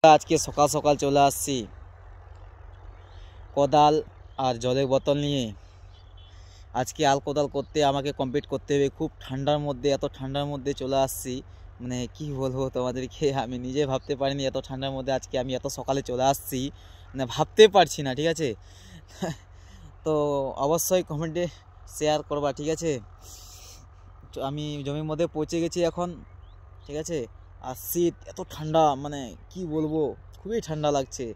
আজকে সকাল সকাল চলে আসছি কোদাল আর জলের বোতল নিয়ে। আজকে আল কোদাল করতে আমাকে কমপ্লিট করতে হবে। খুব ঠান্ডার মধ্যে, এত ঠান্ডার মধ্যে চলে আসছি, মানে কি বলবো তোমাদেরকে, আমি নিজে ভাবতে পারিনি এত ঠান্ডার মধ্যে আজকে আমি এত সকালে চলে আসছি, মানে ভাবতে পারছি না। ঠিক আছে, তো অবশ্যই কমেন্টে শেয়ার করবা। ঠিক আছে, আমি জমির মধ্যে পৌঁছে গেছি এখন। ঠিক আছে, আর শীত এত ঠান্ডা, মানে কি বলবো, খুবই ঠান্ডা লাগছে।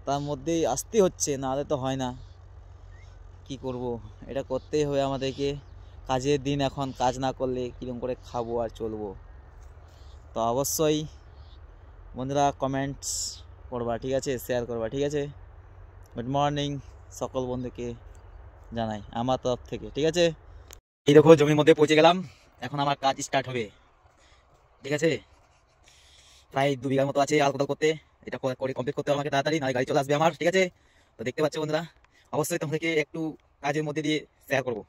তার মধ্যেই আসতে হচ্ছে, নাহলে তো হয় না। কি করব, এটা করতেই হবে আমাদেরকে। কাজের দিন এখন, কাজ না করলে কীরকম করে খাবো আর চলবো। তো অবশ্যই বন্ধুরা কমেন্টস করবা, ঠিক আছে, শেয়ার করবা। ঠিক আছে, গুড মর্নিং সকল বন্ধুকে জানাই আমার তরফ থেকে। ঠিক আছে, এই দেখো জমির মধ্যে পৌঁছে গেলাম, এখন আমার কাজ স্টার্ট হবে। ঠিক আছে, প্রায় 2 বিঘার মতো আছে আল কোদাল করতে। এটা করে কমপ্লিট করতে হবে আমাকে তাড়াতাড়ি, নাহলে গাড়ি চলে আসবে আমার। ঠিক আছে, তো দেখতে পাচ্ছ বন্ধুরা, অবশ্যই তোমাদেরকে একটু কাজের মধ্যে দিয়ে শেয়ার করবো।